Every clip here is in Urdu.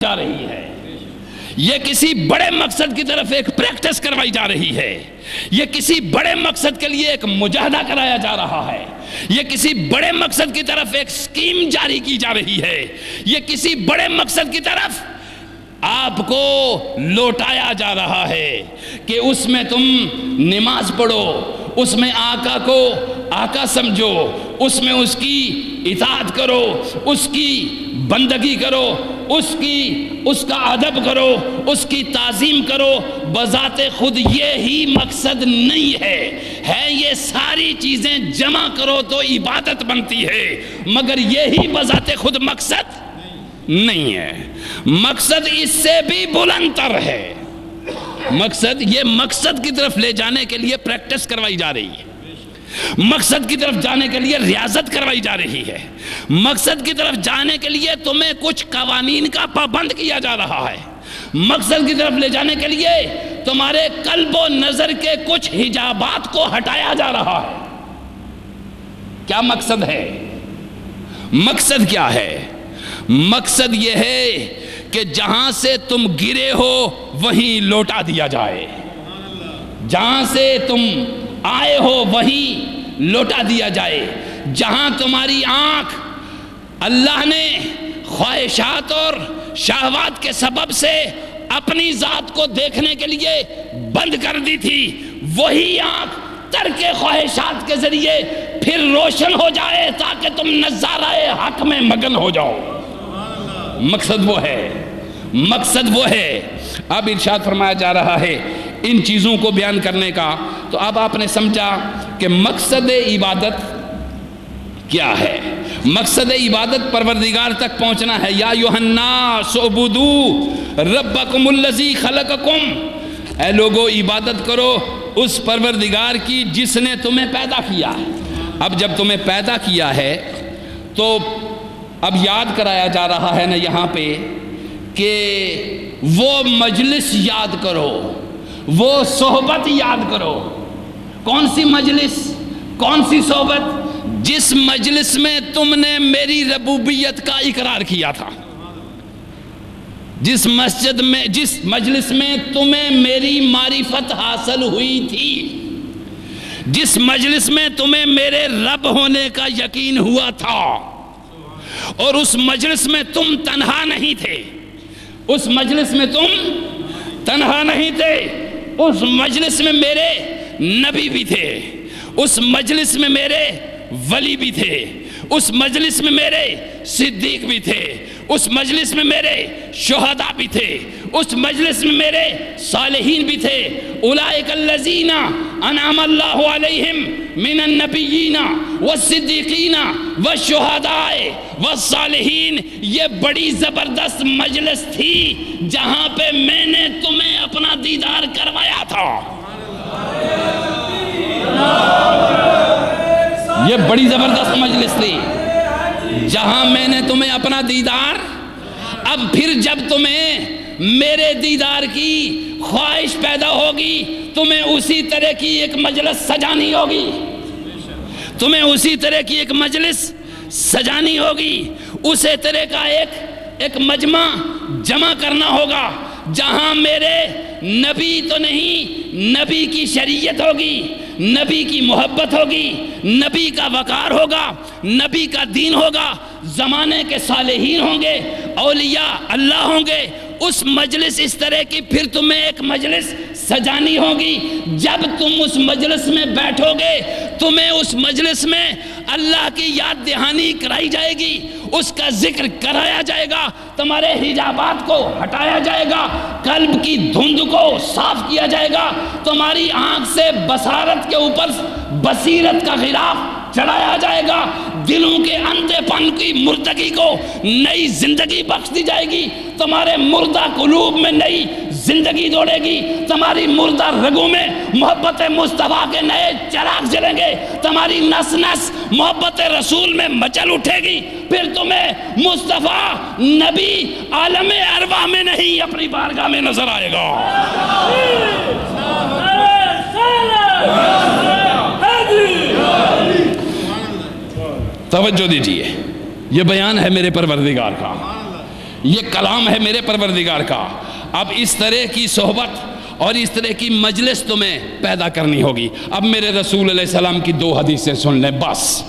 جا رہی ہے، یہ کسی بڑے مقصد کی طرف ایک پریکٹس کروائی جا رہی ہے، یہ کسی بڑے مقصد کے لیے ایک مجاہدہ کرایا جا رہا ہے، یہ کسی بڑے مقصد کی طرف ایک سکیم جاری کی جا رہی ہے، یہ کسی بڑے مقصد کی طرف آپ کو لوٹایا جا رہا ہے کہ اس میں تم نماز پڑھو، اس میں آقا کو آقا سمجھو، اس میں اس کی اطاعت کرو، اس کی بندگی کرو، اس کا ادب کرو، اس کی تعظیم کرو۔ بذات خود یہی مقصد نہیں ہے یہ ساری چیزیں جمع کرو تو عبادت بنتی ہے، مگر یہی بذات خود مقصد نہیں ہے۔ مقصد اس سے بھی بلند تر ہے، یہ مقصد کی طرف لے جانے کے لیے پریکٹس کروائی جا رہی ہے، مقصد کی طرف جانے کے لیے ریاضت کروائی جا رہی ہے، مقصد کی طرف جانے کے لیے تمہیں کچھ قوانین کا پابند کیا جا رہا ہے، مقصد کی طرف لے جانے کے لیے تمہارے قلب و نظر کے کچھ حجابات کو ہٹایا جا رہا ہے۔ کیا مقصد ہے؟ مقصد کیا ہے؟ مقصد یہ ہے کہ جہاں سے تم گرے ہو وہیں لوٹا دیا جائے، جہاں سے تم آئے ہو وہیں لوٹا دیا جائے، جہاں تمہاری آنکھ اللہ نے خواہشات اور شہوات کے سبب سے اپنی ذات کو دیکھنے کے لیے بند کر دی تھی، وہی آنکھ ترک خواہشات کے ذریعے پھر روشن ہو جائے تاکہ تم نظارہ حق میں مگن ہو جاؤ۔ مقصد وہ ہے، مقصد وہ ہے۔ اب ارشاد فرمایا جا رہا ہے ان چیزوں کو بیان کرنے کا، تو اب آپ نے سمجھا کہ مقصد عبادت کیا ہے۔ مقصد عبادت پروردگار تک پہنچنا ہے۔ یا ایھا الناس اعبدوا ربکم الذی خلقکم، اے لوگو عبادت کرو اس پروردگار کی جس نے تمہیں پیدا کیا ہے۔ اب جب تمہیں پیدا کیا ہے تو اب یاد کرایا جا رہا ہے نا یہاں پہ کہ وہ مجلس یاد کرو، وہ صحبت یاد کرو۔ کون سی مجلس، کون سی صحبت؟ جس مجلس میں تم نے میری ربوبیت کا اقرار کیا تھا، جس مجلس میں تمہیں میری معرفت حاصل ہوئی تھی، جس مجلس میں تمہیں میرے رب ہونے کا یقین ہوا تھا، اور اس مجلس میں تم تنہا نہیں تھے، اس مجلس میں تم تنہا نہیں تھے، اس مجلس میں میرے نبی بھی تھے، اس مجلس میں میرے ولی بھی تھے، اس مجلس میں میرے صدیق بھی تھے، اس مجلس میں میرے شہداء بھی تھے، اس مجلس میں میرے صالحین بھی تھے۔ اولئک الذین انعم اللہ علیہم من النبیین والصدیقین والشہداء والصالحین۔ یہ بڑی زبردست مجلس تھی جہاں پہ میں نے تمہیں اپنا دیدار کروایا تھا۔ یہ بڑی زبردست مجلس تھی جہاں میں نے تمہیں اپنا دیدار، اب پھر جب تمہیں میرے دیدار کی خواہش پیدا ہوگی تمہیں اسی طرح کی ایک مجلس سجانی ہوگی، تمہیں اسی طرح کی ایک مجلس سجانی ہوگی، اسی طرح کا ایک مجمع جمع کرنا ہوگا جہاں میرے نبی تو نہیں، نبی کی شریعت ہوگی، نبی کی محبت ہوگی، نبی کا وقار ہوگا، نبی کا دین ہوگا، زمانے کے صالحین ہوں گے، اولیاء اللہ ہوں گے۔ اس مجلس اس طرح کی پھر تمہیں ایک مجلس سجانی ہوگی۔ جب تم اس مجلس میں بیٹھو گے تمہیں اس مجلس میں اللہ کی یاد دہانی کرائی جائے گی، اس کا ذکر کرایا جائے گا، تمہارے حجابات کو ہٹایا جائے گا، قلب کی دھند کو صاف کیا جائے گا، تمہاری آنکھ سے بصارت کے اوپر بصیرت کا غلاف چڑھایا جائے گا، دلوں کے اندھے پن کی مردگی کو نئی زندگی بخش دی جائے گی، تمہارے مردہ قلوب میں نئی زندگی دوڑے گی، تمہاری مردہ رگوں میں محبت مصطفیٰ کے نئے چراغ جلیں گے، تمہاری نس نس محبت رسول میں مچل اٹھے گی، پھر تمہیں مصطفیٰ نبی عالم ارواح میں نہیں اپنی بارگاہ میں نظر آئے گا۔ توجہ دیجئے، یہ بیان ہے میرے پروردگار کا، یہ کلام ہے میرے پروردگار کا. اب اس طرح کی صحبت اور اس طرح کی مجلس تمہیں پیدا کرنی ہوگی. اب میرے رسول علیہ السلام کی 2 حدیثیں سن لیں بس.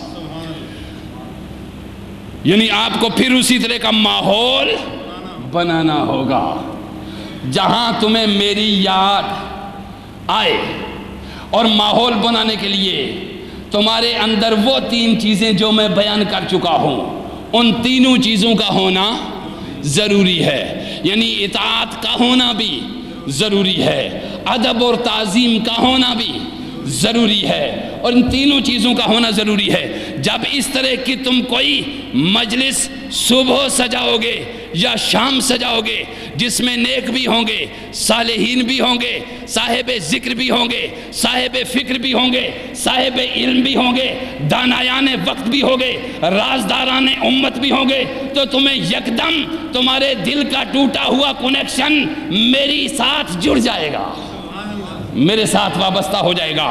یعنی آپ کو پھر اسی طرح کا ماحول بنانا ہوگا جہاں تمہیں میری یاد آئے. اور ماحول بنانے کے لیے تمہارے اندر وہ 3 چیزیں جو میں بیان کر چکا ہوں، ان تینوں چیزوں کا ہونا ضروری ہے. یعنی اطاعت کا ہونا بھی ضروری ہے، ادب اور تعظیم کا ہونا بھی ضروری ہے، اور ان تینوں چیزوں کا ہونا ضروری ہے. جب اس طرح کی تم کوئی مجلس صبح سجاؤ گے یا شام سجاؤ گے جس میں نیک بھی ہوں گے، صالحین بھی ہوں گے، صاحب ذکر بھی ہوں گے، صاحب فکر بھی ہوں گے، صاحب علم بھی ہوں گے، دانایان وقت بھی ہوں گے، رازداران امت بھی ہوں گے، تو تمہیں یکدم تمہارے دل کا ٹوٹا ہوا کنیکشن میری ساتھ جڑ جائے گا، میرے ساتھ وابستہ ہو جائے گا.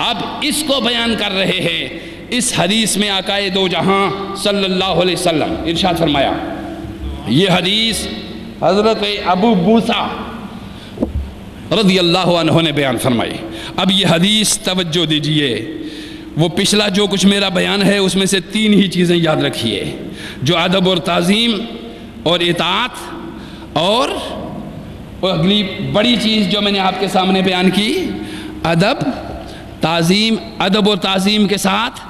اب اس کو بیان کر رہے ہیں. اس حدیث میں آقا دو جہاں صلی اللہ علیہ وسلم ارشاد فرمایا. یہ حدیث حضرت ابو موسیٰ رضی اللہ عنہ نے بیان فرمائی. اب یہ حدیث توجہ دیجئے، وہ پچھلا جو کچھ میرا بیان ہے اس میں سے 3 ہی چیزیں یاد رکھیے، جو ادب اور تعظیم اور اطاعت، اور اگلی بڑی چیز جو میں نے آپ کے سامنے بیان کی، ادب تعظیم، ادب اور تعظیم کے ساتھ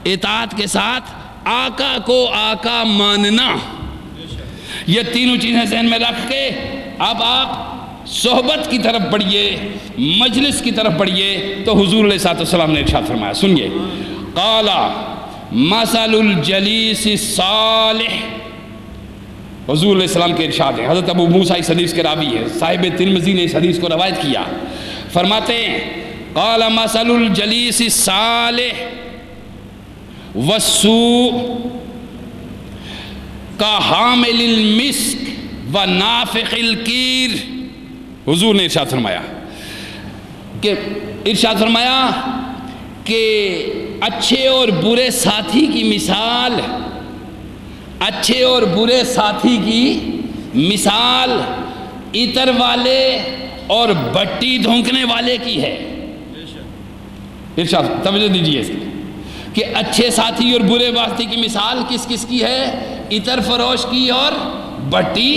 اطاعت کے ساتھ آقا کو آقا ماننا. یہ تینوں چیزیں ذہن میں رکھ کے اب آپ صحبت کی طرف بڑھیے، مجلس کی طرف بڑھیے. تو حضور علیہ السلام نے ارشاد فرمایا، سنیے. قال مثل الجلیس الصالح. حضور علیہ السلام کے ارشاد ہیں، حضرت ابو موسیٰ اس حدیث کے راوی ہیں، صاحب ترمذی نے اس حدیث کو روایت کیا. فرماتے ہیں قال مثل الجلیس الصالح والسوء کا حامل المسک و نافخ الکیر. حضور نے ارشاد فرمایا کہ اچھے اور برے ساتھی کی مثال، اچھے اور برے ساتھی کی مثال عطر والے اور بٹی دھونکنے والے کی ہے. ارشاد توجہ دیجیے اس کہ اچھے ساتھی اور برے ساتھی کی مثال کس کس کی ہے؟ عطر فروش کی اور بٹی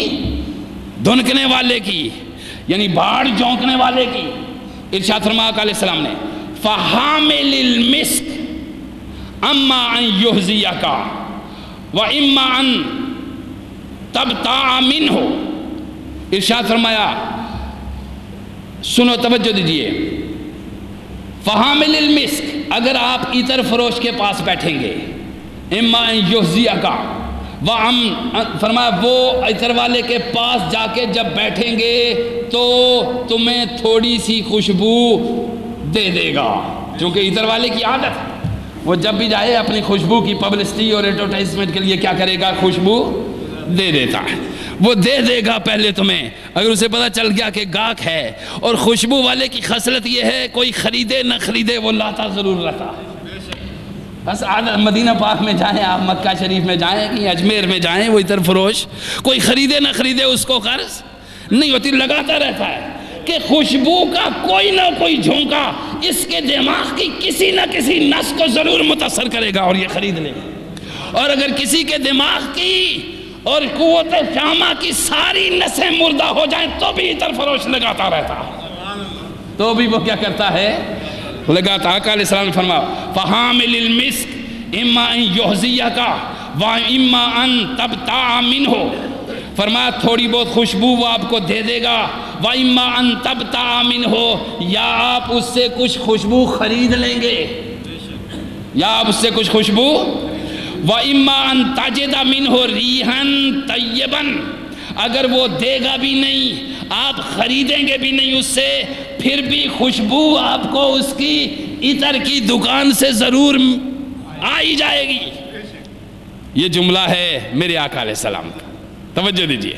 دھونکنے والے کی، یعنی بھاڑ جھونکنے والے کی. ارشاد فرمایا علیہ السلام نے فحامل المسک اما ان یحزیک و اما ان تبتاع منہ. ارشاد فرمایا، سنو توجہ دیجئے، فحامل المسک، اگر آپ عطر فروش کے پاس بیٹھیں گے، اما ان یحزیک، فرمایا وہ عطر والے کے پاس جا کے جب بیٹھیں گے تو تمہیں تھوڑی سی خوشبو دے دے گا، چونکہ عطر والے کی عادت ہے وہ جب بھی جائے اپنی خوشبو کی پبلسٹی اور ایڈورٹائزمنٹ کے لیے کیا کرے گا؟ خوشبو دے دیتا ہے. وہ دے دے گا پہلے تمہیں، اگر اسے پتہ چل گیا کہ گاہک ہے. اور خوشبو والے کی خصلت یہ ہے کوئی خریدے نہ خریدے وہ لاتا ضرور رہتا ہے. بس مدینہ پاک میں جائیں آپ، مکہ شریف میں جائیں، کہیں اجمیر میں جائیں، وہ عطر فروش کوئی خریدے نہ خریدے اس کو غرض نہیں ہوتی، لگاتا رہتا ہے کہ خوشبو کا کوئی نہ کوئی جھونکا اس کے دماغ کی کسی نہ کسی نس کو ضرور متاثر کرے گا اور یہ خرید لے گا. اور اگر کسی کے دماغ کی اور قوت شامہ کی ساری نسیں مردہ ہو جائیں تو بھی عطر فروش لگاتا رہتا ہے، تو بھی وہ کیا کرتا ہے؟ لگاتا. آقا علیہ السلام نے فرمایا فحامل المسک اما ان یحزیک و اما ان تبتاع منہ. فرمایا تھوڑی بہت خوشبو وہ آپ کو دے دے گا، وَإِمَّا أَن تَبْتَعَ مِنْهُ، یا آپ اس سے کچھ خوشبو خرید لیں گے، یا آپ اس سے کچھ خوشبو. وَإِمَّا أَن تَجِدَ مِنْهُ رِيحًا طَيِّبًا، اگر وہ دے گا بھی نہیں، آپ خریدیں گے بھی نہیں اس سے، پھر بھی خوشبو آپ کو اس کی عطر کی دکان سے ضرور آئی جائے گی. یہ جملہ ہے میرے آقا علیہ السلام کا، توجہ دیجئے.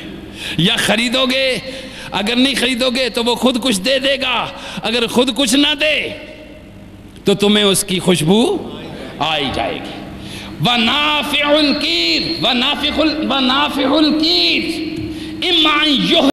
یا خریدو گے، اگر نہیں خریدو گے تو وہ خود کچھ دے دے گا، اگر خود کچھ نہ دے تو تمہیں اس کی خوشبو آئی جائے گی. وَنَافِعُ الْكِيرِ وَنَافِعُ الْكِيرِ، اما ان